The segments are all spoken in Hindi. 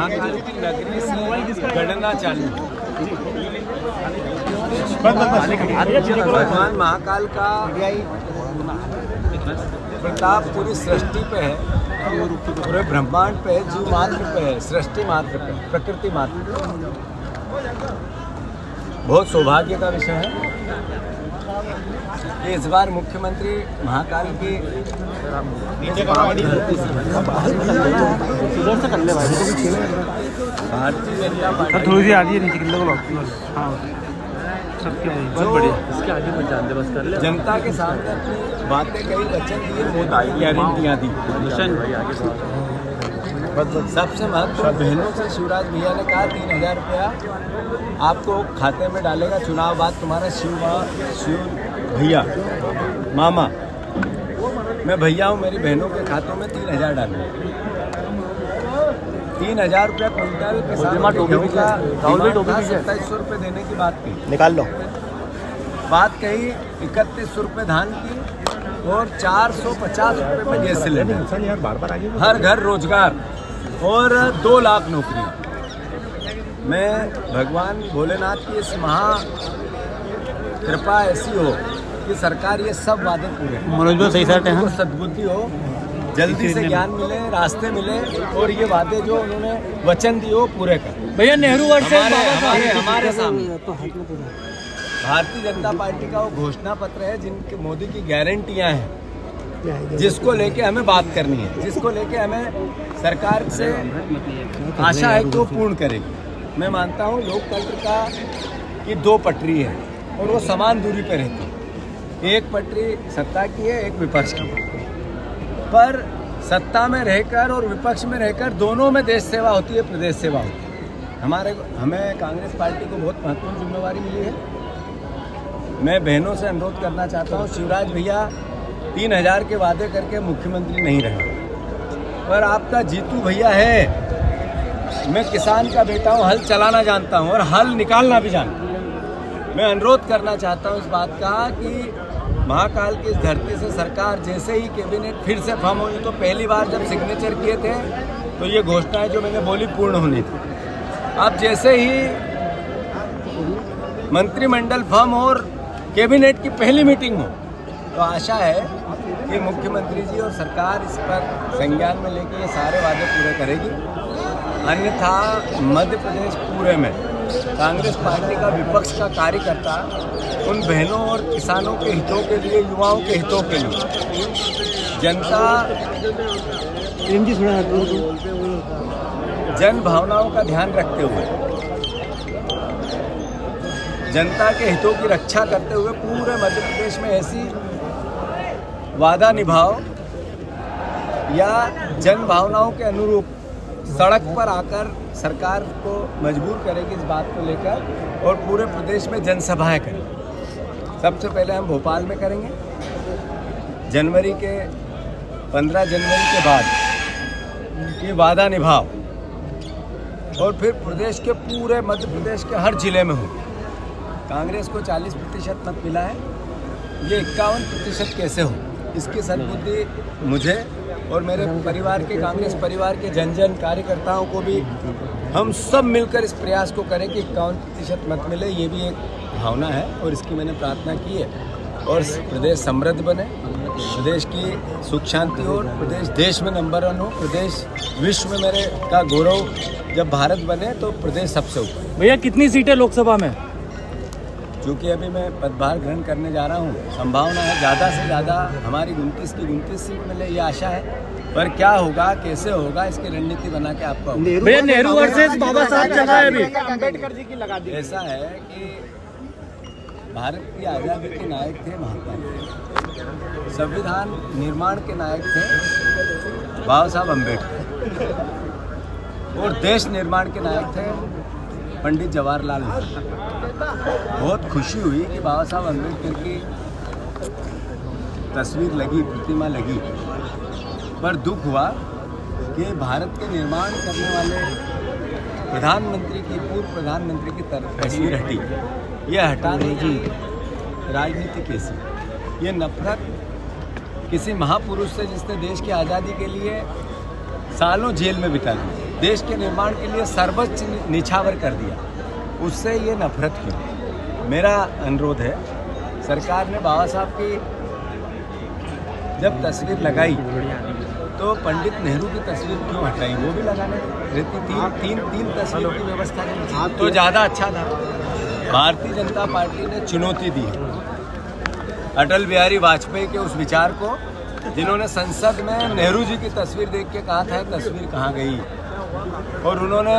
महाकाल की नगरी से गणना चालू। भगवान महाकाल का प्रताप पूरी सृष्टि पे है, पूरे ब्रह्मांड पे है, जीव मात्र पे है, सृष्टि मात्र पे, प्रकृति मात्र पे। बहुत सौभाग्य का विषय है कि इस बार मुख्यमंत्री महाकाल की भारतीय जनता पार्टी थोड़ी सी आधी नीचे जनता के सामने अपनी बातें कही, वचन दिए, मोदी गारंटियाँ दी। सबसे महत्वपूर्ण बहनों से शिवराज भैया ने कहा 3000 रुपया आपको खाते में डालेगा चुनाव बाद तुम्हारा शिव भैया मामा। मैं भैया हूँ, मेरी बहनों के खातों में 3000 डालूंगा। 3000 रुपया क्विंटल किसान 2700 रुपये देने की बात की, निकाल लो। बात कही 3100 रुपये धान की और 450 रुपये में गैस सिलेंडर, हर घर रोजगार और 2 लाख नौकरी। मैं भगवान भोलेनाथ की इस महा कृपा ऐसी हो कि सरकार ये सब वादे पूरे, मनोज भाई सही साइड है, सद्बुद्धि हो, जल्दी से ज्ञान मिले, रास्ते मिले और ये वादे जो उन्होंने वचन दिए वो पूरे कर। भैया नेहरू हमारे सामने भारतीय जनता पार्टी का वो घोषणा पत्र है जिनके मोदी की गारंटियां हैं, जिसको लेके हमें बात करनी है, जिसको लेके हमें सरकार से आशा है कि वो पूर्ण करेगी। मैं मानता हूँ लोकतंत्र का कि 2 पटरी है और वो समान दूरी पर रहती है। एक पटरी सत्ता की है, एक विपक्ष की, पर सत्ता में रहकर और विपक्ष में रहकर दोनों में देश सेवा होती है, प्रदेश सेवा होती है। हमें कांग्रेस पार्टी को बहुत महत्वपूर्ण जिम्मेवारी मिली है। मैं बहनों से अनुरोध करना चाहता हूँ, शिवराज भैया 3000 के वादे करके मुख्यमंत्री नहीं रहे, पर आपका जीतू भैया है। मैं किसान का बेटा हूँ, हल चलाना जानता हूँ और हल निकालना भी जानता हूँ। मैं अनुरोध करना चाहता हूँ इस बात का कि महाकाल की इस धरती से सरकार जैसे ही कैबिनेट फिर से फॉर्म हुई, तो पहली बार जब सिग्नेचर किए थे तो ये घोषणाएं जो मैंने बोली पूर्ण होनी थी। अब जैसे ही मंत्रिमंडल फॉर्म और कैबिनेट की पहली मीटिंग हो तो आशा है कि मुख्यमंत्री जी और सरकार इस पर संज्ञान में लेके ये सारे वादे पूरे करेगी। अन्यथा मध्य प्रदेश पूरे में कांग्रेस पार्टी का विपक्ष का कार्यकर्ता उन बहनों और किसानों के हितों के लिए, युवाओं के हितों के लिए, जन भावनाओं का ध्यान रखते हुए, जनता के हितों की रक्षा करते हुए पूरे मध्य प्रदेश में ऐसी वादा निभाओ या जन भावनाओं के अनुरूप सड़क पर आकर सरकार को मजबूर करेगी इस बात को लेकर और पूरे प्रदेश में जनसभाएं करें। सबसे पहले हम भोपाल में करेंगे, जनवरी के 15 जनवरी के बाद ये वादा निभाओ और फिर प्रदेश के पूरे मध्य प्रदेश के हर जिले में हो। कांग्रेस को 40% मत मिला है, ये 51% कैसे हो, इसकी सद्बुद्धि मुझे और मेरे परिवार के, कांग्रेस परिवार के जन जन कार्यकर्ताओं को भी, हम सब मिलकर इस प्रयास को करें कि 51% मत मिले। ये भी एक भावना है और इसकी मैंने प्रार्थना की है और प्रदेश समृद्ध बने, प्रदेश की सुख शांति हो, प्रदेश देश में नंबर 1 हो, प्रदेश विश्व में मेरे का गौरव, जब भारत बने तो प्रदेश सबसे ऊपर। भैया कितनी सीटें लोकसभा में? क्योंकि अभी मैं पदभार ग्रहण करने जा रहा हूँ, संभावना है ज़्यादा से ज़्यादा हमारी 29 की 29 सीट मिले, ये आशा है। पर क्या होगा, कैसे होगा, इसकी रणनीति बना के आपको भैया नेहरू वर्सेस बाबा साहब चल रहा है अभी। अम्बेडकर जी की लगा दी। ऐसा है कि भारत की आज़ादी के नायक थे महात्मा गांधी, संविधान निर्माण के नायक थे बाबा साहब अम्बेडकर और देश निर्माण के नायक थे पंडित जवाहरलाल नेहरू। बहुत खुशी हुई कि बाबा साहब अम्बेडकर की तस्वीर लगी, प्रतिमा लगी, पर दुख हुआ कि भारत के निर्माण करने वाले प्रधानमंत्री की, पूर्व प्रधानमंत्री की तस्वीर हटी। ये हटाने की राजनीति कैसी, ये नफरत किसी महापुरुष से जिसने देश की आज़ादी के लिए सालों जेल में बिता दी, देश के निर्माण के लिए सर्वोच्च निछावर कर दिया, उससे ये नफरत क्यों? मेरा अनुरोध है, सरकार ने बाबा साहब की जब तस्वीर लगाई तो पंडित नेहरू की तस्वीर क्यों हटाई? वो भी लगाने रहती, तीन तस्वीर की व्यवस्था की तो ज़्यादा अच्छा था। भारतीय जनता पार्टी ने चुनौती दी अटल बिहारी वाजपेयी के उस विचार को, जिन्होंने संसद में नेहरू जी की तस्वीर देख के कहा था तस्वीर कहाँ गई, और उन्होंने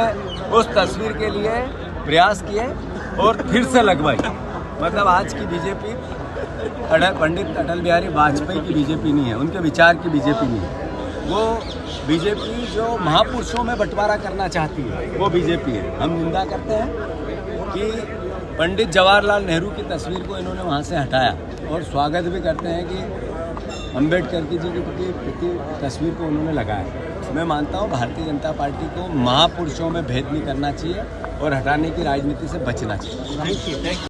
उस तस्वीर के लिए प्रयास किए और फिर से लगवाई। मतलब आज की बीजेपी पंडित अटल बिहारी वाजपेयी की बीजेपी नहीं है, उनके विचार की बीजेपी नहीं है। वो बीजेपी जो महापुरुषों में बंटवारा करना चाहती है वो बीजेपी है। हम निंदा करते हैं कि पंडित जवाहरलाल नेहरू की तस्वीर को इन्होंने वहाँ से हटाया, और स्वागत भी करते हैं कि अम्बेडकर जी की तस्वीर को उन्होंने लगाया। मैं मानता हूँ भारतीय जनता पार्टी को महापुरुषों में भेद नहीं करना चाहिए और हटाने की राजनीति से बचना चाहिए।